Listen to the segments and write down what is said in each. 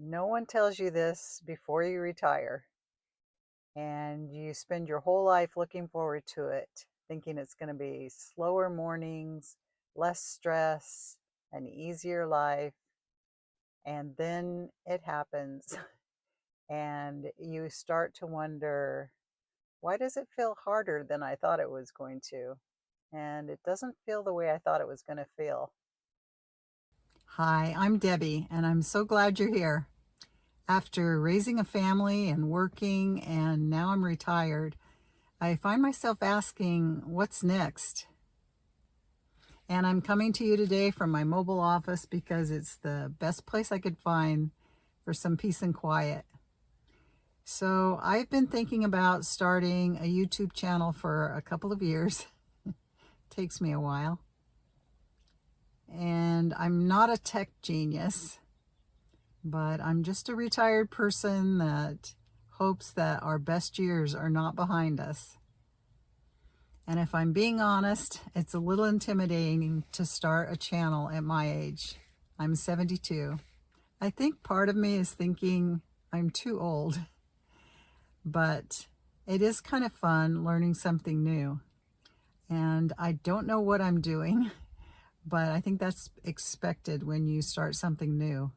No one tells you this before you retire, and you spend your whole life looking forward to it, thinking it's going to be slower mornings, less stress, an easier life, and then it happens, and you start to wonder, why does it feel harder than I thought it was going to? And it doesn't feel the way I thought it was going to feel. Hi, I'm Debbie, and I'm so glad you're here. After raising a family and working, and now I'm retired, I find myself asking, what's next? And I'm coming to you today from my mobile office because it's the best place I could find for some peace and quiet. So I've been thinking about starting a YouTube channel for a couple of years. Takes me a while. And I'm not a tech genius, but I'm just a retired person that hopes that our best years are not behind us. And if I'm being honest, it's a little intimidating to start a channel at my age. I'm 72. I think part of me is thinking I'm too old, but it is kind of fun learning something new. And I don't know what I'm doing, but I think that's expected when you start something new.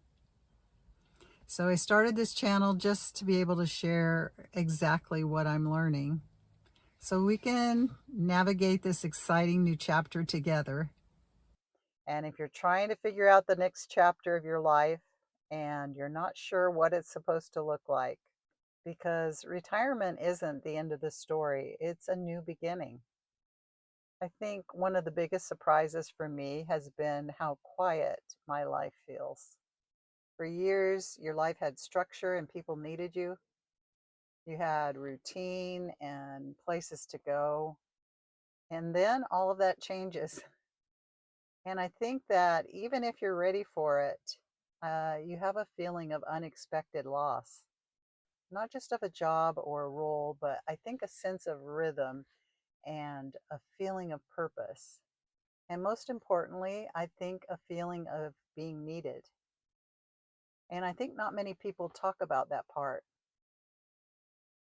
So I started this channel just to be able to share exactly what I'm learning so we can navigate this exciting new chapter together. And if you're trying to figure out the next chapter of your life and you're not sure what it's supposed to look like, because retirement isn't the end of the story, it's a new beginning. I think one of the biggest surprises for me has been how quiet my life feels. For years, your life had structure and people needed you. You had routine and places to go. And then all of that changes. And I think that even if you're ready for it, you have a feeling of unexpected loss, not just of a job or a role, but I think a sense of rhythm and a feeling of purpose. And most importantly, I think a feeling of being needed. And I think not many people talk about that part.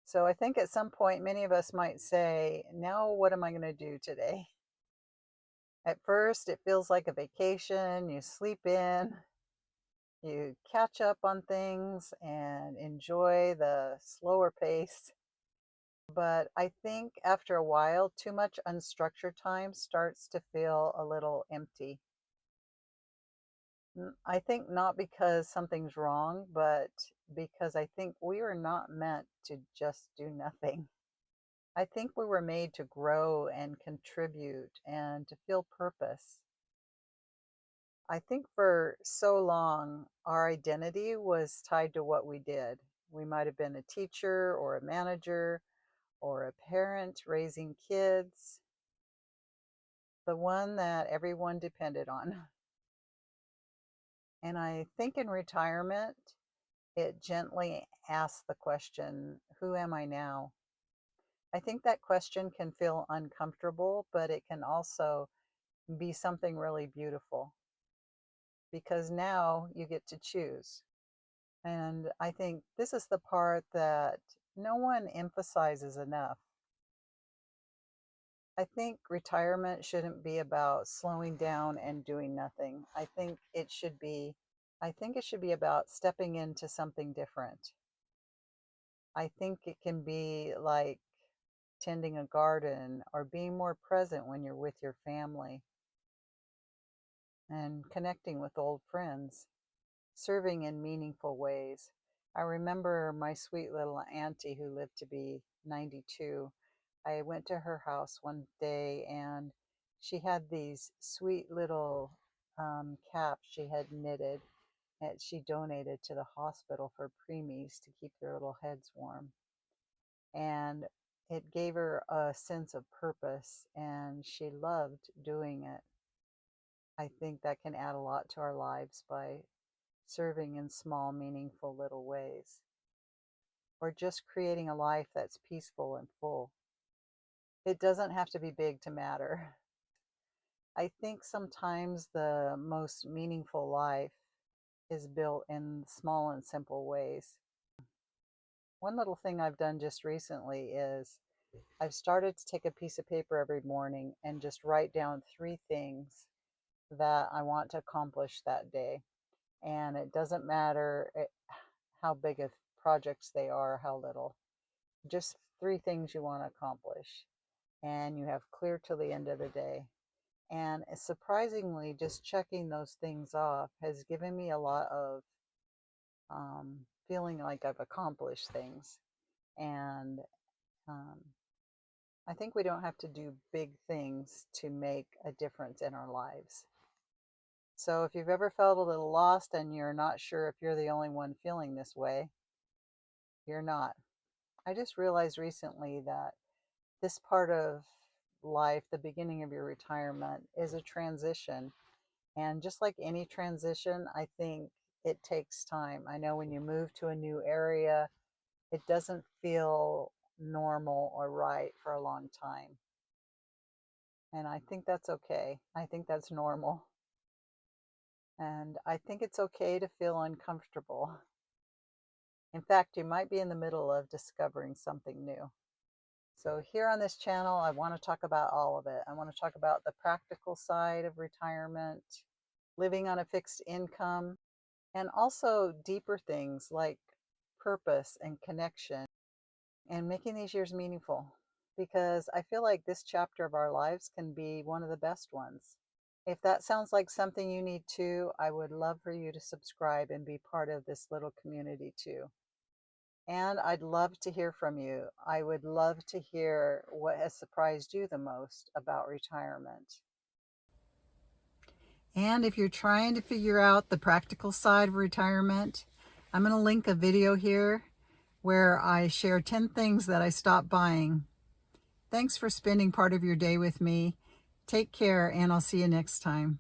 So I think at some point, many of us might say, now what am I going to do today? At first, it feels like a vacation. You sleep in, you catch up on things and enjoy the slower pace. But I think after a while, too much unstructured time starts to feel a little empty. I think not because something's wrong, but because I think we were not meant to just do nothing. I think we were made to grow and contribute and to feel purpose. I think for so long, our identity was tied to what we did. We might have been a teacher or a manager or a parent raising kids, the one that everyone depended on. And I think in retirement, it gently asks the question, who am I now? I think that question can feel uncomfortable, but it can also be something really beautiful because now you get to choose. And I think this is the part that no one emphasizes enough. I think retirement shouldn't be about slowing down and doing nothing. I think it should be about stepping into something different. I think it can be like tending a garden or being more present when you're with your family and connecting with old friends, serving in meaningful ways. I remember my sweet little auntie who lived to be 92. I went to her house one day and she had these sweet little caps she had knitted that she donated to the hospital for preemies to keep their little heads warm. And it gave her a sense of purpose and she loved doing it. I think that can add a lot to our lives by serving in small, meaningful little ways, or just creating a life that's peaceful and full. It doesn't have to be big to matter. I think sometimes the most meaningful life is built in small and simple ways. One little thing I've done just recently is I've started to take a piece of paper every morning and just write down 3 things that I want to accomplish that day. And it doesn't matter how big of projects they are, how little. Just 3 things you want to accomplish. And you have clear till the end of the day. And surprisingly, just checking those things off has given me a lot of feeling like I've accomplished things. And um, I think we don't have to do big things to make a difference in our lives. So if you've ever felt a little lost and you're not sure if you're the only one feeling this way, you're not. I just realized recently that this part of life, the beginning of your retirement, is a transition. And just like any transition, I think it takes time. I know when you move to a new area, it doesn't feel normal or right for a long time. And I think that's okay. I think that's normal. And I think it's okay to feel uncomfortable. In fact, you might be in the middle of discovering something new. So here on this channel, I want to talk about all of it. I want to talk about the practical side of retirement, living on a fixed income, and also deeper things like purpose and connection and making these years meaningful. Because I feel like this chapter of our lives can be one of the best ones. If that sounds like something you need too, I would love for you to subscribe and be part of this little community too. And I'd love to hear from you. I would love to hear what has surprised you the most about retirement. And if you're trying to figure out the practical side of retirement, I'm going to link a video here where I share 10 things that I stopped buying. Thanks for spending part of your day with me. Take care, and I'll see you next time.